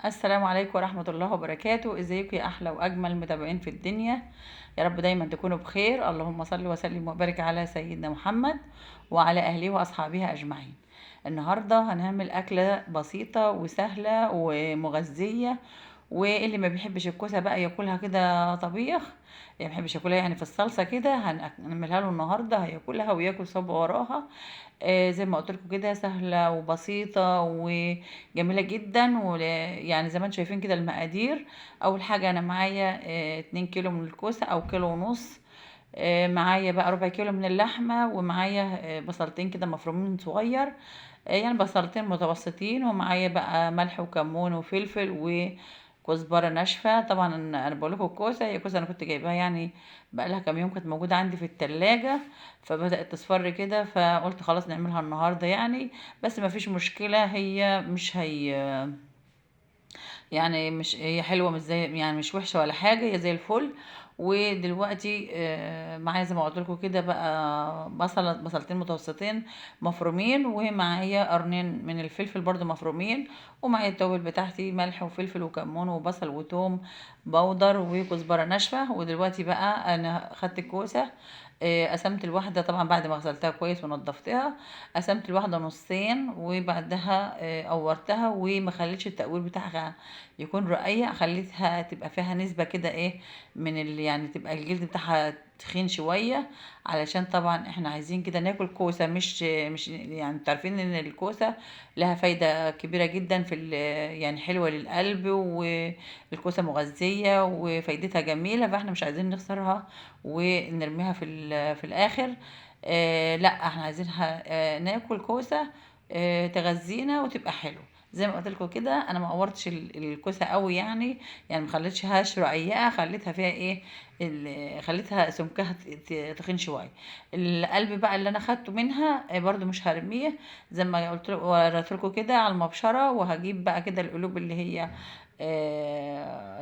السلام عليكم ورحمة الله وبركاته. ازيكم يا احلى واجمل متابعين في الدنيا؟ يا رب دايما تكونوا بخير. اللهم صل وسلم وبارك على سيدنا محمد وعلى اهله واصحابه اجمعين. النهارده هنعمل اكلة بسيطة وسهلة ومغذية، واللي ما بيحبش الكوسة بقى ياكلها كده طبيخ، يعني ما بيحبش ياكلها يعني في الصلصة كده، هنعملها له النهارده هياكلها وياكل صوب وراها. زي ما قلت لكم كده سهلة وبسيطة وجميلة جدا. يعني زي ما انتم شايفين كده المقادير. اول حاجة انا معايا 2 كيلو من الكوسة او كيلو ونص. معايا بقى ربع كيلو من اللحمة، ومعايا بصلتين كده مفرومين صغير، يعني بصلتين متوسطين، ومعايا بقى ملح وكمون وفلفل وكزبرة ناشفة. طبعا انا بقول لكم الكوسة، هي كوسة انا كنت جايباها يعني بقى لها كام يوم، كانت موجودة عندي في التلاجة فبدأت تصفر كده، فقلت خلاص نعملها النهاردة يعني. بس ما فيش مشكلة، هي مش يعني مش هي حلوة، مش زي يعني مش وحشة ولا حاجة، هي زي الفل. ودلوقتي معايا زي ما قلت لكم كده بقى بصلتين متوسطين مفرومين، ومعايا قرنين من الفلفل برضو مفرومين، ومعايا التوابل بتاعتي ملح وفلفل وكمون وبصل وتوم بودر وكزبرة ناشفة. ودلوقتي بقى انا خدت الكوسة، قسمت الواحدة طبعا بعد ما غسلتها كويس ونضفتها، قسمت الواحدة نصين، وبعدها قورتها وما خليتش التقوير بتاعها يكون رقيق، خليتها تبقى فيها نسبة كده ايه من يعني تبقى الجلد بتاعها تخين شوية، علشان طبعا احنا عايزين كده ناكل كوسة، مش يعني انتوا عارفين ان الكوسة لها فايدة كبيرة جدا في يعني حلوة للقلب، والكوسة مغذية وفايدتها جميلة، فاحنا مش عايزين نخسرها ونرميها في الاخر. لا احنا عايزينها ناكل كوسة تغذينا وتبقى حلو. زي ما قلت لكم كده انا ما قورتش الكوسه قوي يعني ما خليتهاش رقيقه، خليتها فيها ايه خليتها سمكها تخين شويه. القلب بقى اللي انا خدته منها برضو مش هرميه، زي ما قلت وريت لكم كده على المبشره، وهجيب بقى كده القلوب اللي هي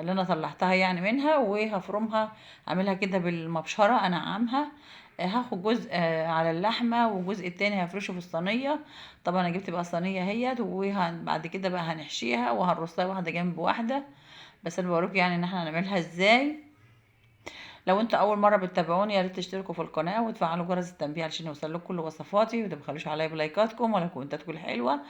اللي انا طلعتها يعني منها، وهفرمها اعملها كده بالمبشره انعمها. هاخد جزء على اللحمه، والجزء التاني هفرشه في الصينيه. طبعا انا جبت بقى الصينيه اهيت، وبعد كده بقى هنحشيها وهنرصها واحده جنب واحده. بس انا بوريكم يعني ان احنا هنعملها ازاي. لو انتوا اول مره بتتابعوني يا ريت تشتركوا في القناه وتفعلوا جرس التنبيه علشان يوصلكوا كل وصفاتي، وما تبخلوش عليا بلايكاتكم ولا كومنتاتكم الحلوه.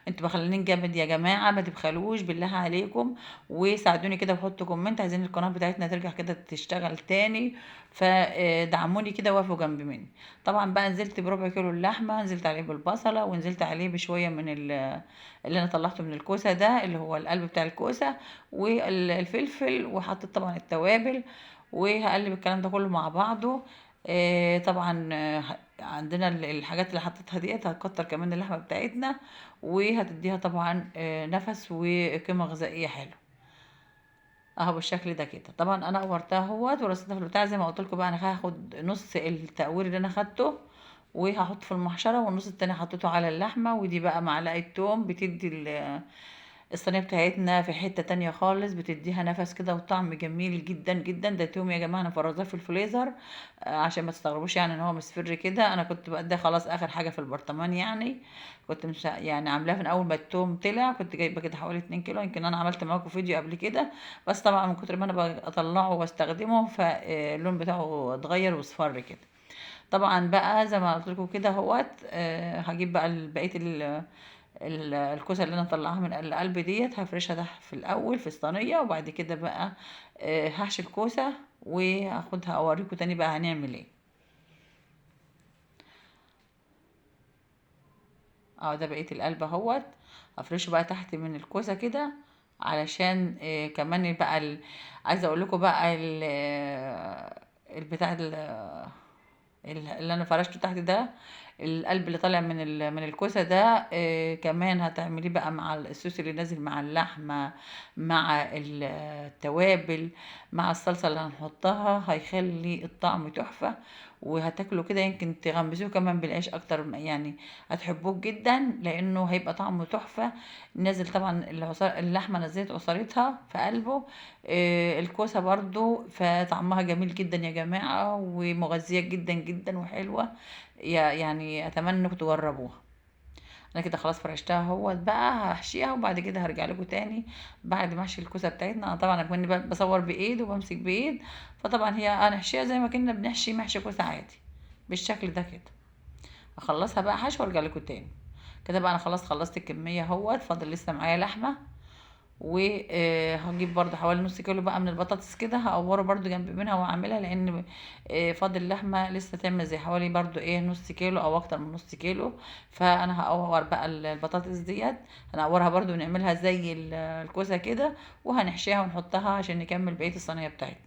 انتوا بخليني جامد يا جماعه، ما تبخلوش بالله عليكم، وساعدوني كده وحطوا كومنت، عايزين القناه بتاعتنا ترجع كده تشتغل تاني، فدعموني كده وقفوا جنب مني. طبعا بقى نزلت بربع كيلو اللحمه، نزلت عليه بالبصله، ونزلت عليه بشويه من اللي انا طلعته من الكوسه ده اللي هو القلب بتاع الكوسه والفلفل، وحطيت طبعا التوابل، وهقلب الكلام ده كله مع بعضه. طبعا عندنا الحاجات اللي حطيتها ديت هتكتر كمان اللحمه بتاعتنا، وهتديها طبعا نفس وقيمه غذائيه حلوه. اهو بالشكل ده كده. طبعا انا قورتها اهوت ورصيتها في البتاع زي ما قلت لكم بقى. انا هاخد نص التقوير اللي انا خدته وهحط في المحشره، والنص التاني حطيته على اللحمه، ودي بقى معلقه توم بتدي الصينية بتاعتنا في حتة تانية خالص، بتديها نفس كده وطعم جميل جدا جدا. ده توم يا جماعة انا فرزاه في الفريزر عشان ما تستغربوش يعني ان هو مصفر كده. انا كنت بقى ده خلاص اخر حاجة في البرطمان يعني، كنت مش يعني عاملاه من اول ما التوم طلع، كنت جايبه كده حوالي 2 كيلو. يمكن انا عملت معاكم فيديو قبل كده، بس طبعا من كتر ما انا بطلعه واستخدمه فاللون بتاعه اتغير واصفر كده. طبعا بقى زي ما قلت لكم كده اهوت هجيب بقى بقيه الكوسه اللي انا مطلعاها من القلب ديت، هفرشها ده في الاول في الصينيه، وبعد كده بقى هحشي الكوسه وهاخدها اوريكم تاني بقى هنعمل ايه. اه ده بقيه القلب اهوت، هفرشه بقى تحت من الكوسه كده، علشان كمان بقى عايزه اقول لكم بقى البتاع اللي انا فرشته تحت ده، القلب اللي طالع من الكوسه ده كمان هتعمليه بقى مع الصوص اللي نازل مع اللحمه، مع التوابل، مع الصلصه اللي هنحطها، هيخلي الطعم تحفه. وهتاكلوا كده يمكن تغمسوه كمان بالعيش اكتر يعني هتحبوه جدا لانه هيبقى طعمه تحفه. نازل طبعا اللحمه نزلت عصارتها في قلبه، الكوسة برضو فطعمها جميل جدا يا جماعة، ومغذية جدا جدا وحلوة، يعني أتمنى انكم تجربوها. انا كده خلاص فرشتها اهوت بقى، هحشيها وبعد كده هرجع لكم تاني بعد ما احشي الكوسه بتاعتنا. انا طبعا كنت بصور بايد وبمسك بايد، فطبعا هي هنحشيها زي ما كنا بنحشي محشي كوسه عادي بالشكل ده كده. اخلصها بقى حشو وارجع لكم تاني. كده بقى انا خلاص خلصت الكميه اهوت، فاضل لسه معايا لحمه. وهجيب برضو حوالي نص كيلو بقى من البطاطس كده، هقوره برضو جنب منها واعملها، لان فاضل لحمه لسه تعمل زي حوالي برضو نص كيلو او اكتر من نص كيلو. فانا هقور بقى البطاطس ديت، هنقورها برضو ونعملها زي الكوسه كده، وهنحشيها ونحطها عشان نكمل بقيه الصينيه بتاعتنا.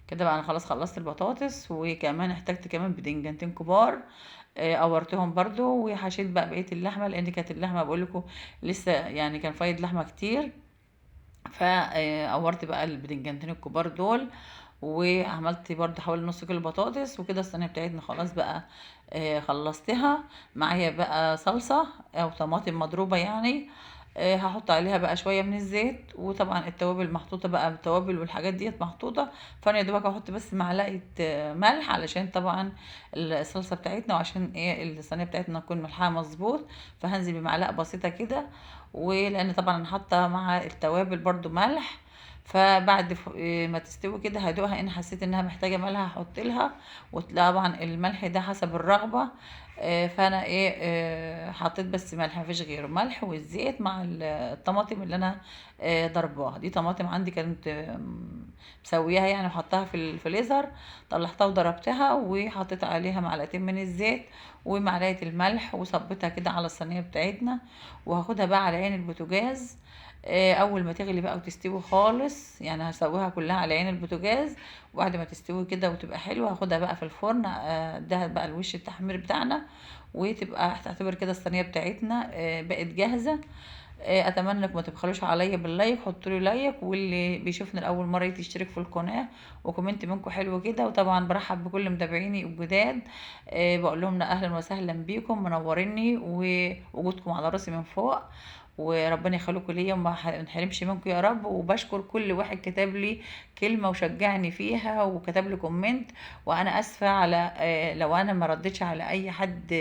كده بقى انا خلاص خلصت البطاطس، وكمان احتاجت كمان بدنجانتين كبار، قورتهم برضو، وحشيت بقى بقيه اللحمه، لان كانت اللحمه بقول لكم لسه يعني كان فايض لحمه كتير. فقورت بقى البدنجانتين الكبار دول، وعملت برضو حوالي نص كيلو بطاطس. وكده الصينيه بتاعتنا خلاص بقى خلصتها. معايا بقى صلصه او طماطم مضروبه يعني، هحط عليها بقى شويه من الزيت، وطبعا التوابل محطوطه بقى، التوابل والحاجات ديت محطوطه. فانا يا دوبك احط بس معلقه ملح، علشان طبعا الصلصه بتاعتنا، وعشان الصينيه بتاعتنا تكون ملحها مظبوط. فهنزل بمعلقه بسيطه كده، ولان طبعا انا حاطه مع التوابل برضو ملح. فبعد ما تستوي كده هدوقها، ان حسيت انها محتاجه ملح هحط لها. وطبعا الملح ده حسب الرغبه. فانا حطيت بس ملح، مفيش غيره، ملح والزيت مع الطماطم اللي انا ضرباها. دي طماطم عندي كانت مسوياها يعني، وحطها في الفريزر. طلعتها وضربتها، وحطيت عليها معلقتين من الزيت ومعلقه الملح، وصبيتها كده على الصينيه بتاعتنا. وهاخدها بقى على عين البوتاجاز. اول ما تغلي بقى وتستوي خالص يعني، هسويها كلها على عين البوتاجاز. وبعد ما تستوي كده وتبقى حلوه، هاخدها بقى في الفرن، ده بقى الوش التحمير بتاعنا. وتبقى تعتبر كده الصينيه بتاعتنا بقت جاهزه. اتمنى انكم ما تبخلوش عليا باللايك، حطوا لي لايك، واللي بيشوفني لاول مره يشترك في القناه، وكومنت منكم حلو كده. وطبعا برحب بكل متابعيني الجداد، بقول لهم اهلا وسهلا بيكم، منوريني، ووجودكم على راسي من فوق. وربنا يخليكم ليا وما نحرمش منكم يا رب. وبشكر كل واحد كتب لي كلمة وشجعني فيها وكتب لي كومنت. وانا اسفة على لو انا ما ردتش على اي حد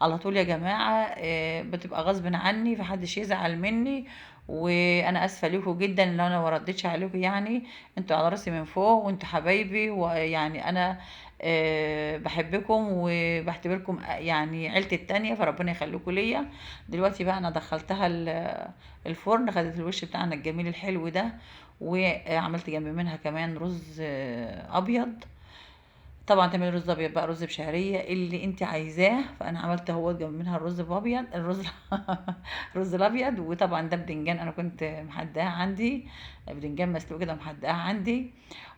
على طول يا جماعة، بتبقى غصب عني، فحدش يزعل مني. وانا اسفة ليكم جدا لو انا ما ردتش عليكم يعني. انتوا على راسي من فوق، وانتوا حبايبي، ويعني انا بحبكم وبعتبركم يعني عيلتي التانية، فربنا يخليكم ليا. دلوقتي بقى انا دخلتها الفرن، خدت الوش بتاعنا الجميل الحلو ده. وعملت جنب منها كمان رز ابيض. طبعا تعملي رز ابيض بقى، رز بشعريه اللي انت عايزاه. فانا عملت اهو جنب منها الرز الابيض، الرز الابيض. وطبعا ده بدنجان انا كنت محداه عندي، بدنجان مسلوق كده محداه عندي.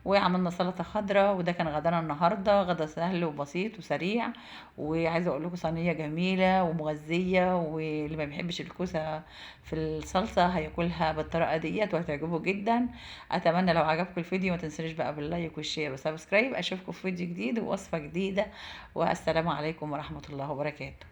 وعملنا سلطه خضراء، وده كان غدانا النهارده، غدا سهل وبسيط وسريع. وعايزه اقول لكم صينيه جميله ومغذيه، واللي ما بيحبش الكوسه في الصلصه هياكلها بالطريقه ديت وهتعجبه جدا. اتمنى لو عجبكم الفيديو ما تنسونيش بقى باللايك والشير وسبسكرايب. اشوفكم في فيديو جديد ووصفه جديده، والسلام عليكم ورحمه الله وبركاته.